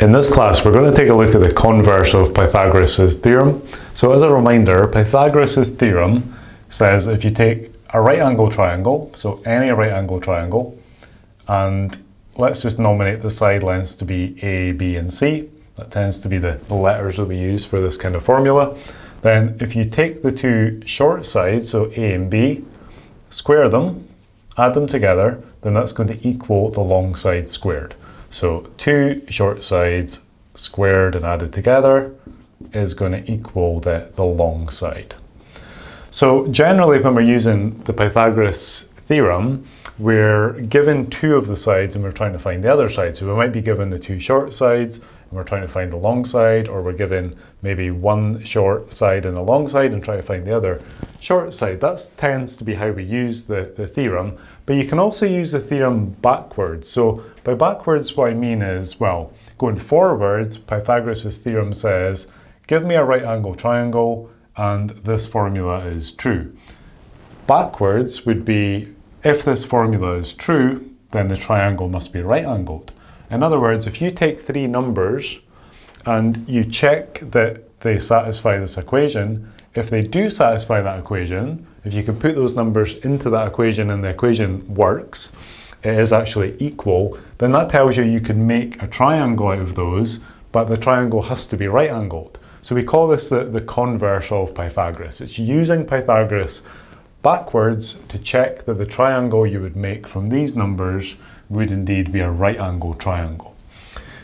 In this class, we're going to take a look at the converse of Pythagoras' theorem. So as a reminder, Pythagoras' theorem says if you take a right angle triangle, so any right angle triangle, and let's just nominate the side lengths to be A, B, and C. That tends to be the letters that we use for this kind of formula. Then if you take the two short sides, so A and B, square them, add them together, then that's going to equal the long side squared. So two short sides squared and added together is going to equal the long side. So generally when we're using the Pythagoras theorem, we're given two of the sides and we're trying to find the other side. So we might be given the two short sides and we're trying to find the long side, or we're given maybe one short side and the long side and try to find the other short side. That tends to be how we use the theorem, but you can also use the theorem backwards. So by backwards, what I mean is, well, going forwards, Pythagoras' theorem says, give me a right angle triangle and this formula is true. Backwards would be, if this formula is true, then the triangle must be right angled. In other words, if you take three numbers and you check that they satisfy this equation, if they do satisfy that equation, if you can put those numbers into that equation and the equation works, it is actually equal, then that tells you you can make a triangle out of those, but the triangle has to be right angled. So we call this the converse of Pythagoras. It's using Pythagoras backwards to check that the triangle you would make from these numbers would indeed be a right angle triangle.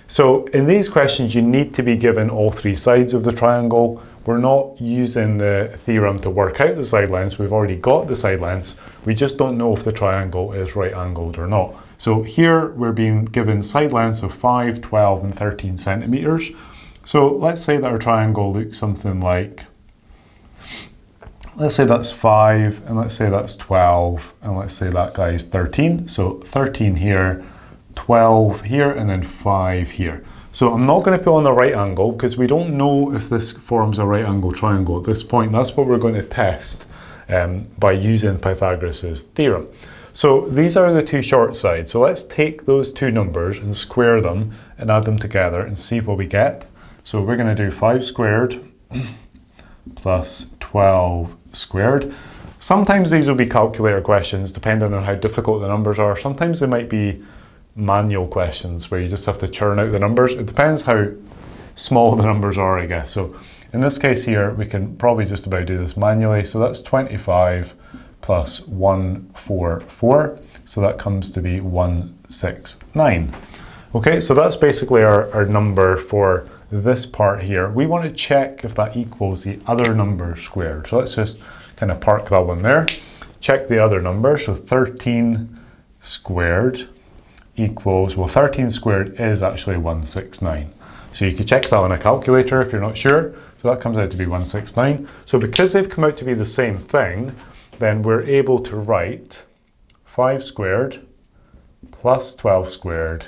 So in these questions you need to be given all three sides of the triangle. We're not using the theorem to work out the side lengths, we've already got the side lengths, we just don't know if the triangle is right angled or not. So here we're being given side lengths of 5, 12 and 13 centimeters. So let's say that our triangle looks something like, let's say that's 5, and let's say that's 12, and let's say that guy is 13. So 13 here, 12 here, and then 5 here. So I'm not going to put on the right angle because we don't know if this forms a right angle triangle at this point. That's what we're going to test by using Pythagoras' theorem. So these are the two short sides. So let's take those two numbers and square them and add them together and see what we get. So we're going to do 5 squared plus 12 squared. Sometimes these will be calculator questions depending on how difficult the numbers are. Sometimes they might be manual questions where you just have to churn out the numbers. It depends how small the numbers are, I guess. So in this case here, we can probably just about do this manually. So that's 25 plus 144. So that comes to be 169. Okay, so that's basically our number for this part here. We want to check if that equals the other number squared. So let's just kind of park that one there. Check the other number. So 13 squared equals, well, 13 squared is actually 169. So you could check that on a calculator if you're not sure. So that comes out to be 169. So because they've come out to be the same thing, then we're able to write 5 squared plus 12 squared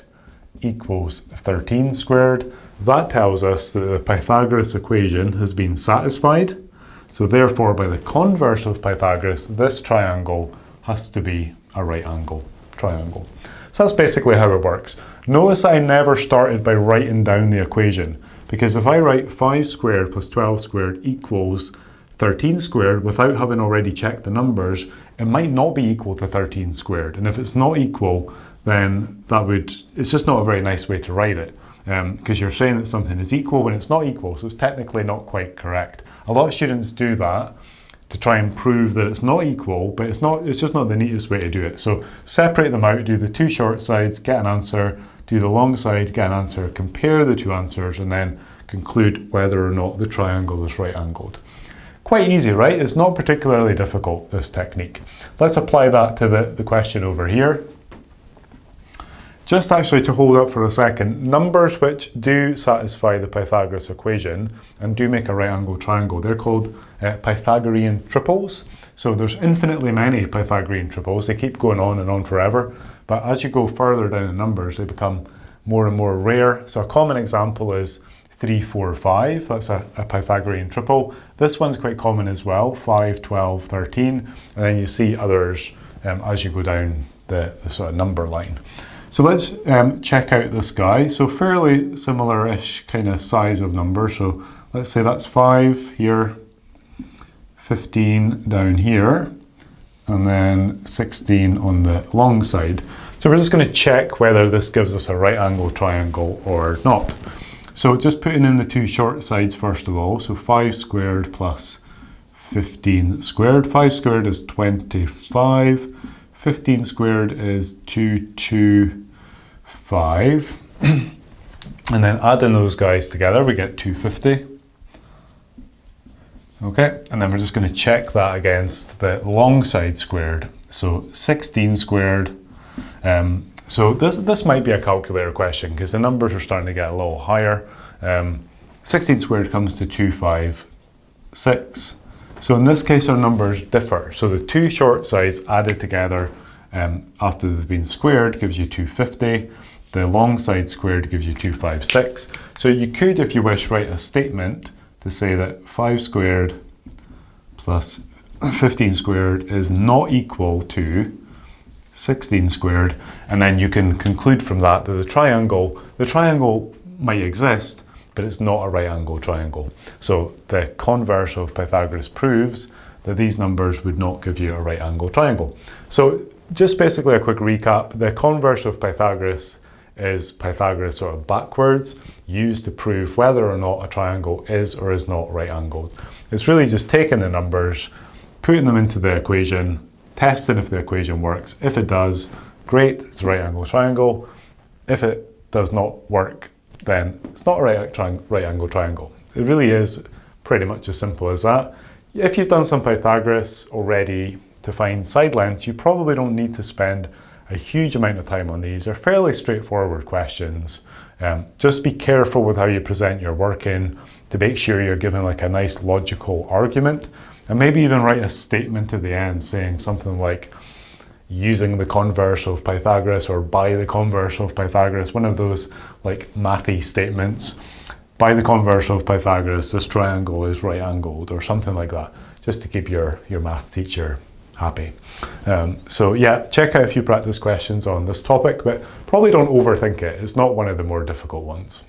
equals 13 squared. That tells us that the Pythagoras equation has been satisfied. So therefore, by the converse of Pythagoras, this triangle has to be a right angle triangle. So that's basically how it works. Notice that I never started by writing down the equation, because if I write 5 squared plus 12 squared equals 13 squared without having already checked the numbers, it might not be equal to 13 squared. And if it's not equal, then it's just not a very nice way to write it. Because you're saying that something is equal when it's not equal, so it's technically not quite correct. A lot of students do that to try and prove that it's not equal, but it's just not the neatest way to do it. So separate them out, do the two short sides, get an answer, do the long side, get an answer, compare the two answers, and then conclude whether or not the triangle is right angled. Quite easy, right? It's not particularly difficult, this technique. Let's apply that to the question over here. Just actually to hold up for a second, numbers which do satisfy the Pythagoras equation and do make a right angle triangle, they're called Pythagorean triples. So there's infinitely many Pythagorean triples. They keep going on and on forever. But as you go further down the numbers, they become more and more rare. So a common example is 3, 4, 5. That's a Pythagorean triple. This one's quite common as well, 5, 12, 13. And then you see others as you go down the sort of number line. So let's check out this guy. So fairly similar-ish kind of size of number. So let's say that's 5 here, 15 down here, and then 16 on the long side. So we're just going to check whether this gives us a right angle triangle or not. So just putting in the two short sides first of all. So 5 squared plus 15 squared. 5 squared is 25. 15 squared is 225. And then adding those guys together, we get 250. Okay, and then we're just going to check that against the long side squared. So 16 squared. So this might be a calculator question because the numbers are starting to get a little higher. 16 squared comes to 256. So in this case, our numbers differ. So the two short sides added together after they've been squared gives you 250. The long side squared gives you 256. So you could, if you wish, write a statement to say that 5 squared plus 15 squared is not equal to 16 squared. And then you can conclude from that that the triangle might exist, but it's not a right angle triangle. So the converse of Pythagoras proves that these numbers would not give you a right angle triangle. So just basically a quick recap. The converse of Pythagoras is Pythagoras sort of backwards, used to prove whether or not a triangle is or is not right angled. It's really just taking the numbers, putting them into the equation, testing if the equation works. If it does, great, it's a right angle triangle. If it does not work, then it's not a right angle triangle. It really is pretty much as simple as that. If you've done some Pythagoras already to find side lengths, you probably don't need to spend a huge amount of time on these. They're fairly straightforward questions. Just be careful with how you present your working to make sure you're giving like a nice logical argument, and maybe even write a statement at the end saying something like using the converse of Pythagoras or by the converse of Pythagoras, one of those like mathy statements. By the converse of Pythagoras, this triangle is right angled, or something like that, just to keep your math teacher happy. So yeah, check out a few practice questions on this topic, but probably don't overthink it. It's not one of the more difficult ones.